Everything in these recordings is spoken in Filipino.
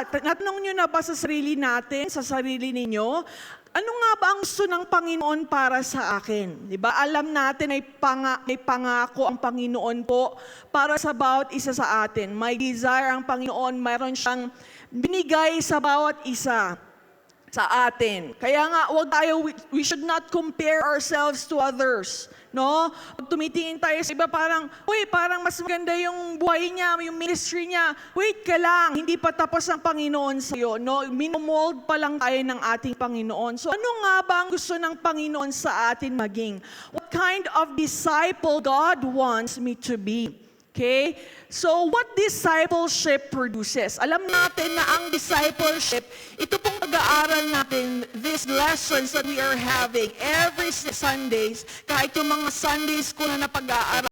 natanong nyo na ba sa sarili natin, sa sarili ninyo, ano nga ba ang gusto ng Panginoon para sa akin? Diba? Alam natin may pangako ang Panginoon po para sa bawat isa sa atin. May desire ang Panginoon, mayroon siyang binigay sa bawat isa sa atin. Kaya nga, we should not compare ourselves to others. No? Pag tumitingin tayo sa iba, parang mas maganda yung buhay niya, yung ministry niya. Wait ka lang, hindi pa tapos ang Panginoon sa iyo. No? Minomold pa lang tayo ng ating Panginoon. So ano nga ba ang gusto ng Panginoon sa atin maging? What kind of disciple God wants me to be? Okay? So, what discipleship produces? Alam natin na ang discipleship, ito pong pag-aaral natin, these lessons that we are having every Sundays, kahit yung mga Sunday school na pag-aaral,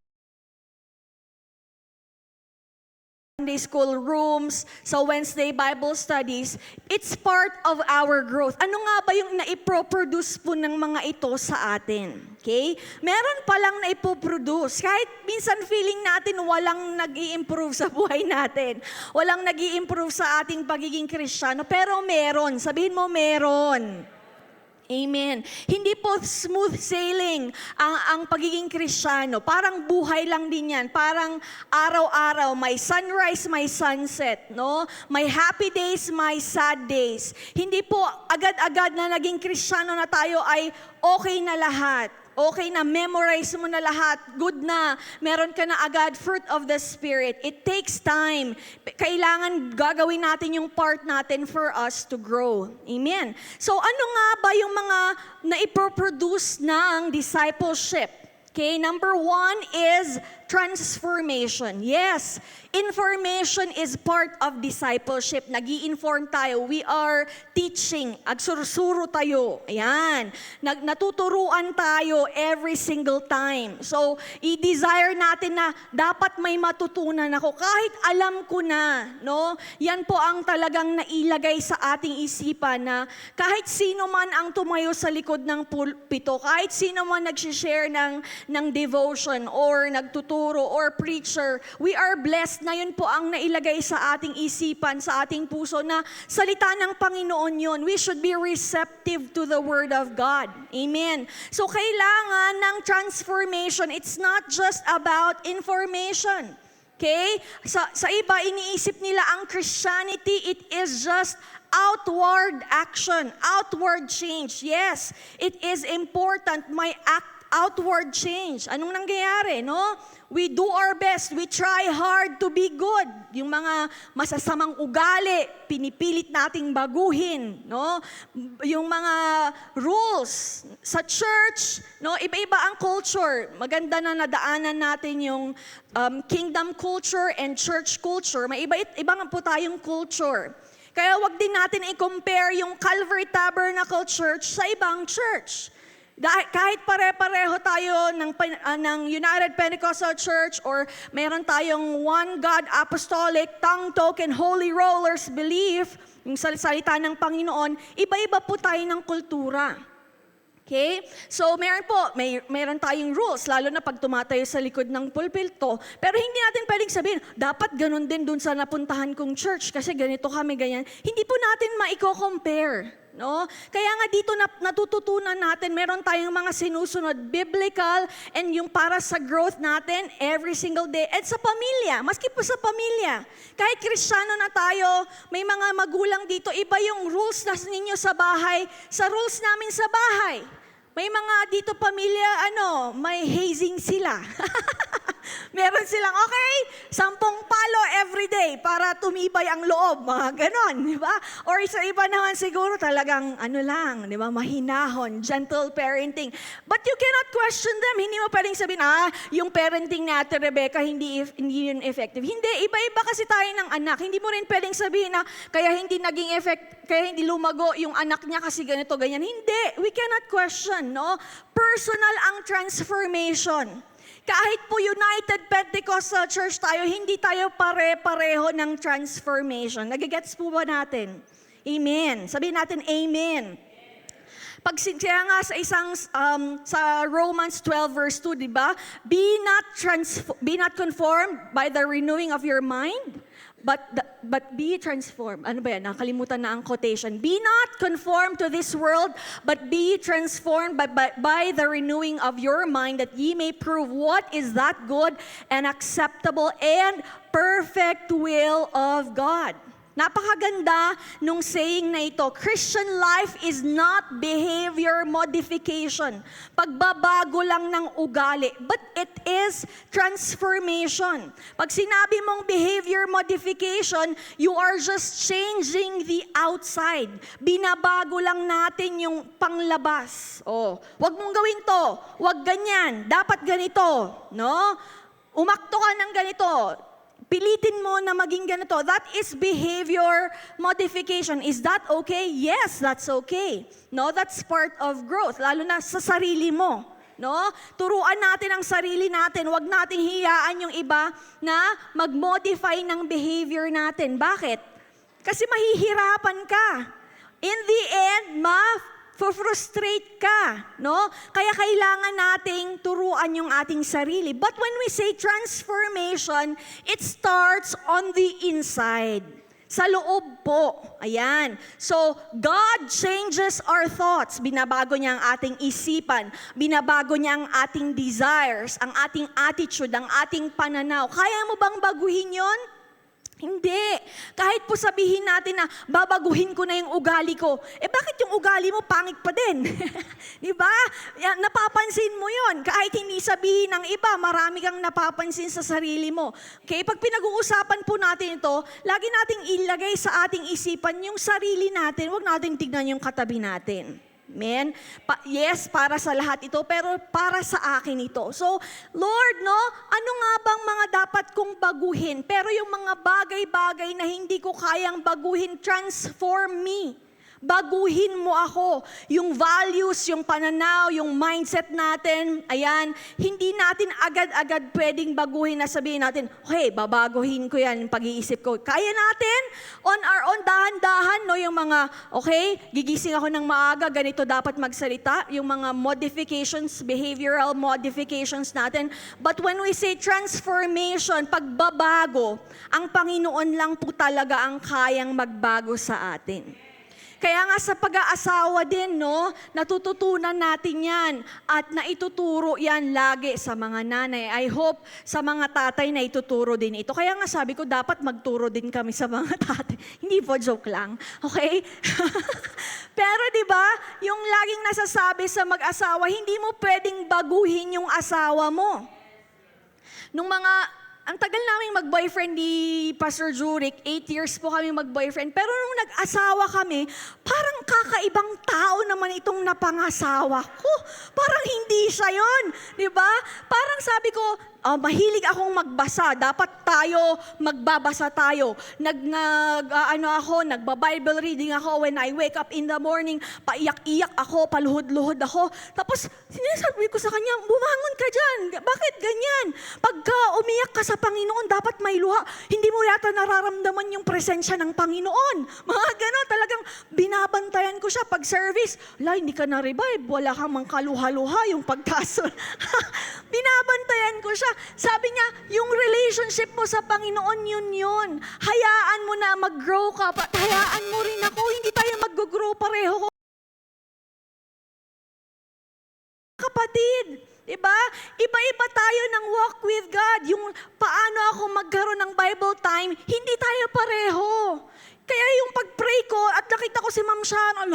Sunday school rooms, sa Wednesday Bible studies, it's part of our growth. Ano nga ba yung naiproproduce po ng mga ito sa atin? Okay? Meron palang naipoproduce. Kahit minsan feeling natin walang nag-i-improve sa buhay natin. Walang nag-i-improve sa ating pagiging Kristiyano. Pero meron. Sabihin mo meron. Amen. Hindi po smooth sailing ang pagiging Kristiyano. Parang buhay lang din yan. Parang araw-araw, may sunrise, may sunset. No? May happy days, may sad days. Hindi po agad-agad na naging Kristiyano na tayo ay okay na lahat. Okay na, memorize mo na lahat, good na, meron ka na agad fruit of the Spirit. It takes time. Kailangan gagawin natin yung part natin for us to grow. Amen. So ano nga ba yung mga naiproproduce ng discipleship? Okay, number 1 is transformation. Yes, information is part of discipleship. Nag-i-inform tayo. We are teaching. Agsurusuro tayo. Ayan. Natuturuan tayo every single time. So, i-desire natin na dapat may matutunan ako. Kahit alam ko na, no? Yan po ang talagang nailagay sa ating isipan na kahit sino man ang tumayo sa likod ng pulpito, kahit sino man nag-share ng devotion or nagtuturo or preacher, we are blessed na yun po ang nailagay sa ating isipan, sa ating puso na salita ng Panginoon yun. We should be receptive to the Word of God. Amen. So kailangan ng transformation. It's not just about information. Okay? Sa iba, iniisip nila ang Christianity, it is just outward action, outward change. Yes, it is important. May outward change. Anong nangyayari, no? We do our best. We try hard to be good. Yung mga masasamang ugali, pinipilit nating baguhin, no? Yung mga rules sa church, no? Iba-iba ang culture. Maganda na nadaanan natin yung kingdom culture and church culture. May iba nga po tayong culture. Kaya wag din natin i-compare yung Calvary Tabernacle Church sa ibang church. Kahit pare-pareho tayo ng United Pentecostal Church or meron tayong One God Apostolic, Tongue Token, Holy Rollers belief, yung salita ng Panginoon, iba-iba po tayo ng kultura. Okay? So meron tayong rules, lalo na pag tumatayo sa likod ng pulpito. Pero hindi natin pwedeng sabihin, dapat ganun din dun sa napuntahan kong church kasi ganito kami, ganyan. Hindi po natin maiko-compare. No? Kaya nga dito natututunan natin, meron tayong mga sinusunod, biblical, and yung para sa growth natin every single day. At sa pamilya, maski po sa pamilya. Kahit Kristiyano na tayo, may mga magulang dito, iba yung rules na ninyo sa bahay, sa rules namin sa bahay. May mga dito pamilya, may hazing sila. Meron silang, 10 palo every day para tumibay ang loob, mga ganon, di ba? Or sa iba naman siguro talagang, di ba, mahinahon, gentle parenting. But you cannot question them. Hindi mo pwedeng sabihin, yung parenting natin, Rebecca, hindi yun effective. Hindi, iba-iba kasi tayo ng anak. Hindi mo rin pwedeng sabihin na, kaya hindi naging kaya hindi lumago yung anak niya kasi ganito, ganyan. Hindi, we cannot question, no? Personal ang transformation. Kahit po United Pentecostal Church tayo, hindi tayo pare-pareho ng transformation. Nagigets po ba natin? Amen. Sabihin natin, amen. Kaya nga sa Romans 12 verse 2, di ba? Be not conformed by the renewing of your mind, but be transformed. Ano ba yan? Nakalimutan na ang quotation. Be not conformed to this world, but be transformed by the renewing of your mind, that ye may prove what is that good and acceptable and perfect will of God. Napakaganda nung saying na ito. Christian life is not behavior modification. Pagbabago lang ng ugali. But it is transformation. Pag sinabi mong behavior modification, you are just changing the outside. Binabago lang natin yung panglabas. Oh, wag mong gawin to. Wag ganyan. Dapat ganito. No? Umakto ka ng ganito. Pilitin mo na maging ganito. That is behavior modification. Is that okay? Yes, that's okay. No, that's part of growth. Lalo na sa sarili mo. No? Turuan natin ang sarili natin. Huwag nating hiyaan yung iba na mag-modify ng behavior natin. Bakit? Kasi mahihirapan ka. In the end, frustrate ka, no? Kaya kailangan nating turuan yung ating sarili. But when we say transformation, it starts on the inside. Sa loob po. Ayan. So, God changes our thoughts. Binabago niya ang ating isipan. Binabago niya ang ating desires, ang ating attitude, ang ating pananaw. Kaya mo bang baguhin yon? Hindi. Kahit po sabihin natin na babaguhin ko na yung ugali ko, bakit yung ugali mo pangit pa din? Di ba? Napapansin mo yon. Kahit hindi sabihin ng iba, marami kang napapansin sa sarili mo. Okay? Pag pinag-uusapan po natin ito, lagi nating ilagay sa ating isipan yung sarili natin. Huwag natin tignan yung katabi natin. Amen? Yes, para sa lahat ito, pero para sa akin ito. So, Lord, no, ano nga bang mga dapat kong baguhin? Pero yung mga bagay-bagay na hindi ko kayang baguhin, transform me. Baguhin mo ako. Yung values, yung pananaw, yung mindset natin, ayan, hindi natin agad-agad pwedeng baguhin na sabihin natin, okay, babaguhin ko yan, yung pag-iisip ko. Kaya natin, on our own, dahan-dahan, no, yung mga, okay, gigising ako ng maaga, ganito dapat magsalita, yung mga modifications, behavioral modifications natin. But when we say transformation, pagbabago, ang Panginoon lang po talaga ang kayang magbago sa atin. Kaya nga sa pag-aasawa din, no, natututunan natin yan at naituturo yan lagi sa mga nanay. I hope sa mga tatay na ituturo din ito. Kaya nga sabi ko, dapat magturo din kami sa mga tatay. Hindi po, joke lang. Okay? Pero di ba, yung laging nasasabi sa mag-asawa, hindi mo pwedeng baguhin yung asawa mo. Ang tagal naming mag-boyfriend ni Pastor Juric, 8 years po kami mag-boyfriend. Pero nung nag-asawa kami, parang kakaibang tao naman itong napangasawa ko. Parang hindi siya yun. Di ba? Parang sabi ko, mahilig akong magbasa. Dapat magbabasa tayo. Nagba-Bible reading ako when I wake up in the morning. Paiyak-iyak ako, paluhod-luhod ako. Tapos, sinasabi ko sa kanya, bumangon ka dyan. Bakit ganyan? Pagka umiyak ka sa Panginoon, dapat may luha. Hindi mo yata nararamdaman yung presensya ng Panginoon. Mga gano'n, talagang binabantayan ko siya pag service. Hindi ka na-revive. Wala kang mang kaluha-luha yung pagkaso. Binabantayan ko siya. Sabi niya, yung relationship mo sa Panginoon, yun. Hayaan mo na mag-grow ka. Hayaan mo rin ako. Hindi tayo mag-grow pareho. Kapatid, diba? Iba-iba tayo ng walk with God. Yung paano ako magkaroon ng Bible time, hindi tayo pareho. Kaya yung pag-pray ko at nakita ko si Ma'am Sharon,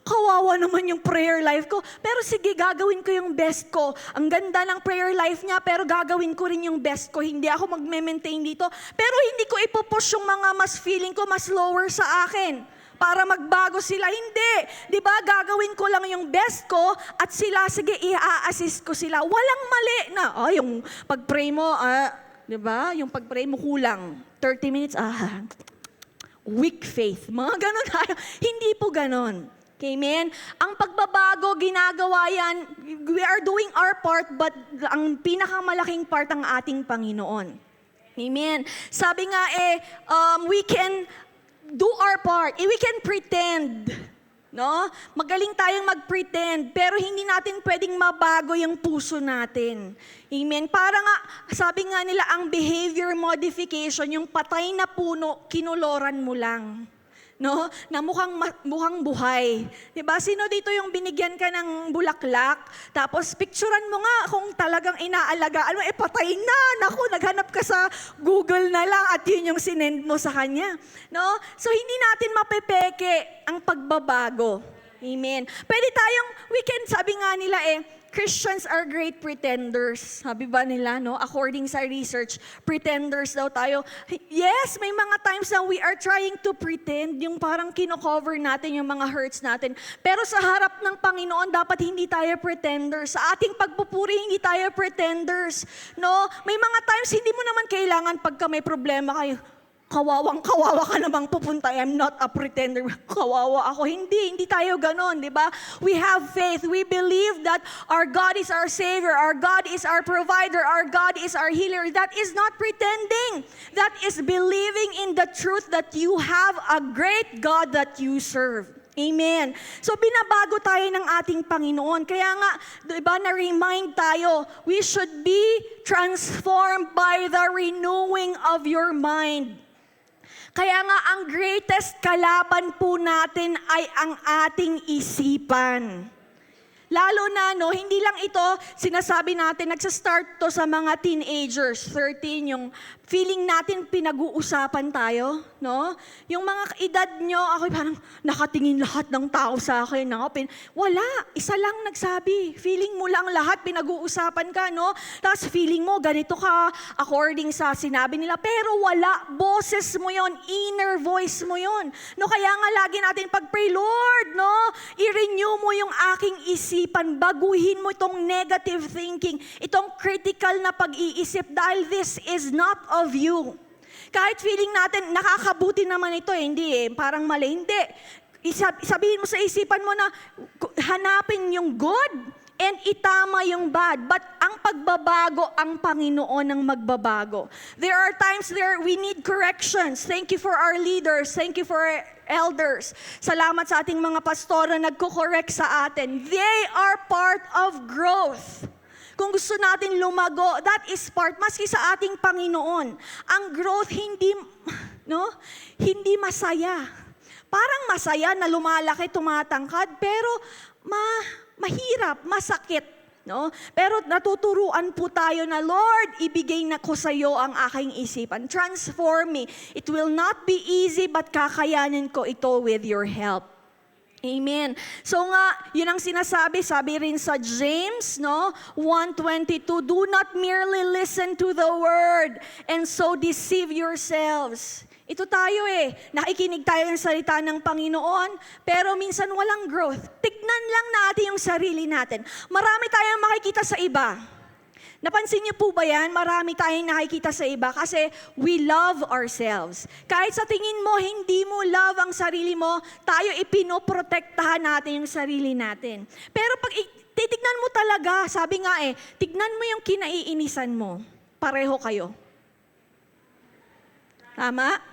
kawawa naman yung prayer life ko. Pero sige, gagawin ko yung best ko. Ang ganda ng prayer life niya, pero gagawin ko rin yung best ko. Hindi ako magme-maintain dito. Pero hindi ko ipopush yung mga mas feeling ko mas lower sa akin para magbago sila. Hindi. Di ba? Gagawin ko lang yung best ko at sila, sige, i-assist ko sila. Walang mali na, yung pag-pray mo, di ba? Yung pag-pray mo kulang. 30 minutes, weak faith. Mga ganon tayo. Hindi po ganon. Okay, amen? Ang pagbabago, ginagawa yan, we are doing our part, but ang pinakamalaking part ang ating Panginoon. Amen? Sabi nga we can do our part. We can pretend. No? Magaling tayong mag-pretend, pero hindi natin pwedeng mabago yung puso natin. Amen? Para nga, sabi nga nila, ang behavior modification, yung patay na puno, kinuloran mo lang. No? Na mukhang buhay. 'Di ba? Sino dito yung binigyan ka ng bulaklak, tapos picturean mo nga kung talagang inaalagaan mo, patay na. Naku, naghanap ka sa Google na lang at yun yung sinend mo sa kanya. No? So hindi natin mapepeke ang pagbabago. Amen. Pwede tayong, sabi nga nila Christians are great pretenders. Sabi ba nila, no? According sa research, pretenders daw tayo. Yes, may mga times na we are trying to pretend, yung parang kino-cover natin yung mga hurts natin. Pero sa harap ng Panginoon, dapat hindi tayo pretenders. Sa ating pagpupuri, hindi tayo pretenders. No? May mga times, hindi mo naman kailangan pagka may problema kayo, kawawang-kawawa ka namang pupunta. I'm not a pretender. Kawawa ako. Hindi tayo ganon, di ba? We have faith. We believe that our God is our Savior. Our God is our provider. Our God is our healer. That is not pretending. That is believing in the truth that you have a great God that you serve. Amen. So binabago tayo ng ating Panginoon. Kaya nga, di ba, na-remind tayo, we should be transformed by the renewing of your mind. Kaya nga, ang greatest kalaban po natin ay ang ating isipan. Lalo na, no, hindi lang ito, sinasabi natin, nagsa-start to sa mga teenagers, 13, yung feeling natin pinag-uusapan tayo, no? Yung mga edad nyo, ako parang nakatingin lahat ng tao sa akin. Wala, isa lang nagsabi. Feeling mo lang lahat, pinag-uusapan ka, no? Tapos feeling mo, ganito ka, according sa sinabi nila. Pero wala, boses mo yon, inner voice mo yon. No, kaya nga lagi natin pag-pray, Lord, no? I-renew mo yung aking isipan, baguhin mo itong negative thinking, itong critical na pag-iisip, dahil this is not of you. Kahit feeling natin, nakakabuti naman ito hindi parang mali, hindi. Sabihin mo sa isipan mo na, hanapin yung good and itama yung bad. But ang pagbabago, ang Panginoon ang magbabago. There are times we need corrections. Thank you for our leaders. Thank you for our elders. Salamat sa ating mga pastor na nagko-correct sa atin. They are part of growth. Kung gusto natin lumago, that is part, maski sa ating Panginoon. Ang growth hindi masaya. Parang masaya na lumalaki, tumatangkad, pero mahirap, masakit. No? Pero natuturuan po tayo na, Lord, ibigay na ko sa iyo ang aking isipan. Transform me. It will not be easy, but kakayanin ko ito with your help. Amen. So nga, yun ang sinasabi, sabi rin sa James, no, 1:22, do not merely listen to the word and so deceive yourselves. Ito tayo nakikinig tayo ng salita ng Panginoon, pero minsan walang growth. Tignan lang natin yung sarili natin. Marami tayong makikita sa iba. Napansin niyo po ba yan? Marami tayong nakikita sa iba kasi we love ourselves. Kahit sa tingin mo, hindi mo love ang sarili mo, tayo ipinoprotektahan natin yung sarili natin. Pero pag titignan mo talaga, sabi nga tignan mo yung kinaiinisan mo. Pareho kayo. Tama?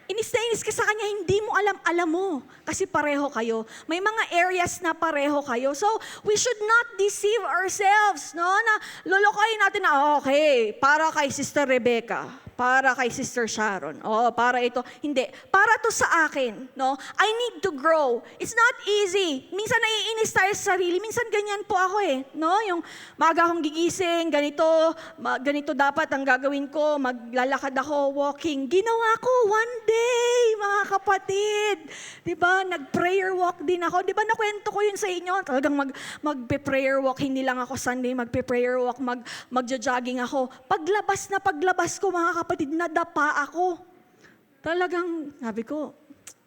Inis na inis ka sa kanya, hindi mo alam mo. Kasi pareho kayo. May mga areas na pareho kayo. So, we should not deceive ourselves, no? Na lolokohin natin na, okay, para kay Sister Rebecca, para kay Sister Sharon, para ito. Hindi, para to sa akin, no? I need to grow. It's not easy. Minsan naiinis tayo sa sarili. Minsan ganyan po ako no? Yung maaga akong gigising, ganito dapat ang gagawin ko, maglalakad ako, walking. Ginawa ko one day, mga kapatid. Diba? Nag-prayer walk din ako. Diba nakwento ko yun sa inyo? Talagang magpe-prayer walk. Hindi lang ako Sunday, magpe-prayer walk, magja-jogging ako. Paglabas ko, mga kapatid, nadapa ako. Talagang, sabi ko,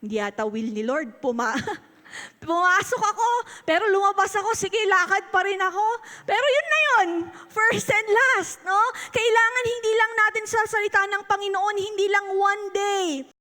hindi yata will ni Lord. Pumasok ako, pero lumabas ako, sige, lakad pa rin ako. Pero yun na yun, first and last, no? Kailangan hindi lang natin sa salita ng Panginoon, hindi lang one day.